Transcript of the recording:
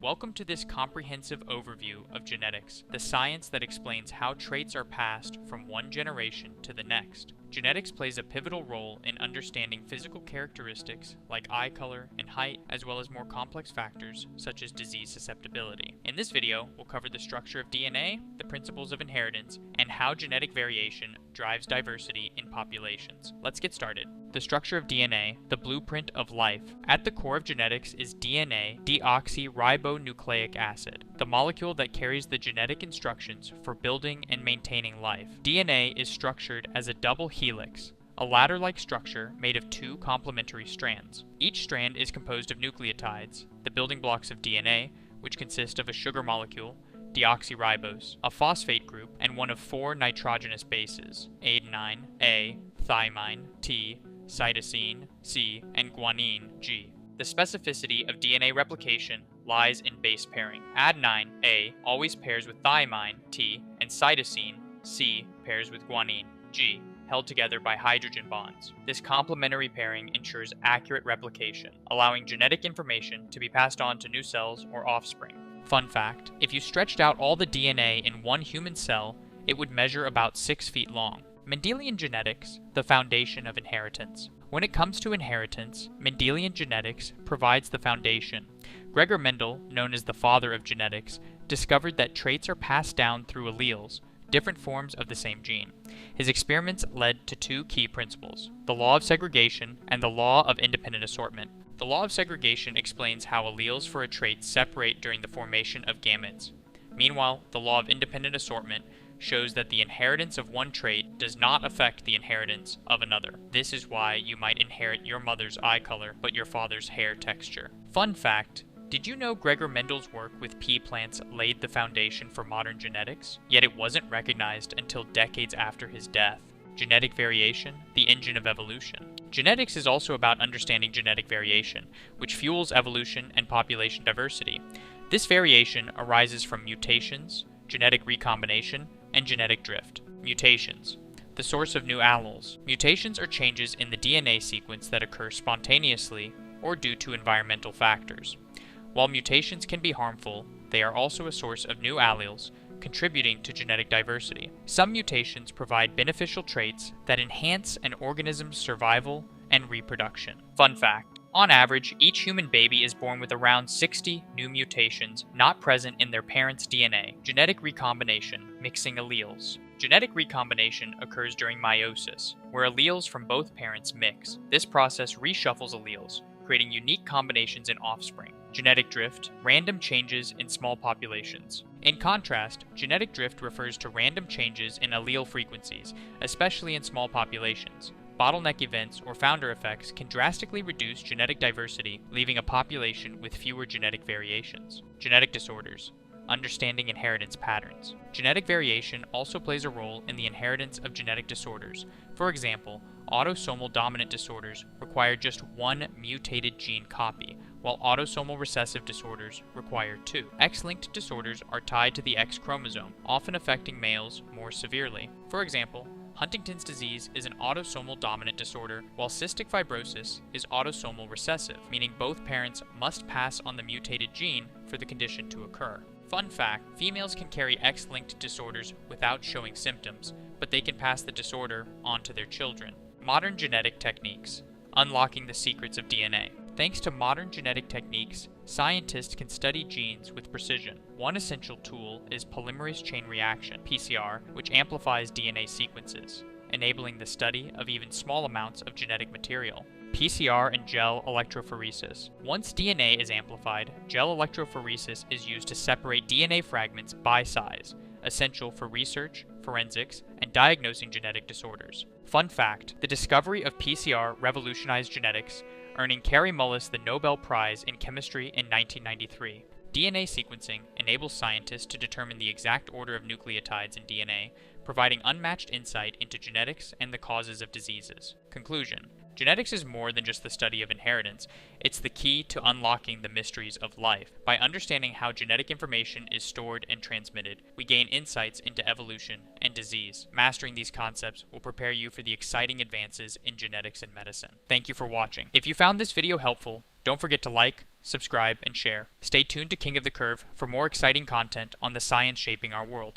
Welcome to this comprehensive overview of genetics, the science that explains how traits are passed from one generation to the next. Genetics plays a pivotal role in understanding physical characteristics like eye color and height, as well as more complex factors such as disease susceptibility. In this video, we'll cover the structure of DNA, the principles of inheritance, and how genetic variation drives diversity in populations. Let's get started. The structure of DNA, the blueprint of life. At the core of genetics is DNA, deoxyribonucleic acid, the molecule that carries the genetic instructions for building and maintaining life. DNA is structured as a double helix, a ladder-like structure made of two complementary strands. Each strand is composed of nucleotides, the building blocks of DNA, which consist of a sugar molecule, deoxyribose, a phosphate group, and one of four nitrogenous bases, adenine, A, thymine, T, cytosine, C, and guanine, G. The specificity of DNA replication lies in base pairing. Adenine, A, always pairs with thymine, T, and cytosine, C, pairs with guanine, G, held together by hydrogen bonds. This complementary pairing ensures accurate replication, allowing genetic information to be passed on to new cells or offspring. Fun fact, if you stretched out all the DNA in one human cell, it would measure about 6 feet long. Mendelian genetics, the foundation of inheritance. When it comes to inheritance, Mendelian genetics provides the foundation. Gregor Mendel, known as the father of genetics, discovered that traits are passed down through alleles, different forms of the same gene. His experiments led to two key principles, the law of segregation and the law of independent assortment. The law of segregation explains how alleles for a trait separate during the formation of gametes. Meanwhile, the law of independent assortment shows that the inheritance of one trait does not affect the inheritance of another. This is why you might inherit your mother's eye color, but your father's hair texture. Fun fact, did you know Gregor Mendel's work with pea plants laid the foundation for modern genetics? Yet it wasn't recognized until decades after his death. Genetic variation, the engine of evolution. Genetics is also about understanding genetic variation, which fuels evolution and population diversity. This variation arises from mutations, genetic recombination, and genetic drift. Mutations, the source of new alleles. Mutations are changes in the DNA sequence that occur spontaneously or due to environmental factors. While mutations can be harmful, they are also a source of new alleles, contributing to genetic diversity. Some mutations provide beneficial traits that enhance an organism's survival and reproduction. Fun fact, on average, each human baby is born with around 60 new mutations not present in their parents' DNA. Genetic recombination, mixing alleles. Genetic recombination occurs during meiosis, where alleles from both parents mix. This process reshuffles alleles, creating unique combinations in offspring. Genetic drift, random changes in small populations. In contrast, genetic drift refers to random changes in allele frequencies, especially in small populations. Bottleneck events or founder effects can drastically reduce genetic diversity, leaving a population with fewer genetic variations. Genetic disorders, understanding inheritance patterns. Genetic variation also plays a role in the inheritance of genetic disorders. For example, autosomal dominant disorders require just one mutated gene copy, while autosomal recessive disorders require two. X-linked disorders are tied to the X chromosome, often affecting males more severely. For example, Huntington's disease is an autosomal dominant disorder, while cystic fibrosis is autosomal recessive, meaning both parents must pass on the mutated gene for the condition to occur. Fun fact, females can carry X-linked disorders without showing symptoms, but they can pass the disorder on to their children. Modern genetic techniques, unlocking the secrets of DNA. Thanks to modern genetic techniques, scientists can study genes with precision. One essential tool is polymerase chain reaction, PCR, which amplifies DNA sequences, enabling the study of even small amounts of genetic material. PCR and gel electrophoresis. Once DNA is amplified, gel electrophoresis is used to separate DNA fragments by size, essential for research, forensics, and diagnosing genetic disorders. Fun fact, the discovery of PCR revolutionized genetics, earning Kary Mullis the Nobel Prize in Chemistry in 1993. DNA sequencing enables scientists to determine the exact order of nucleotides in DNA, providing unmatched insight into genetics and the causes of diseases. Conclusion. Genetics is more than just the study of inheritance. It's the key to unlocking the mysteries of life. By understanding how genetic information is stored and transmitted, we gain insights into evolution and disease. Mastering these concepts will prepare you for the exciting advances in genetics and medicine. Thank you for watching. If you found this video helpful, don't forget to like, subscribe, and share. Stay tuned to King of the Curve for more exciting content on the science shaping our world.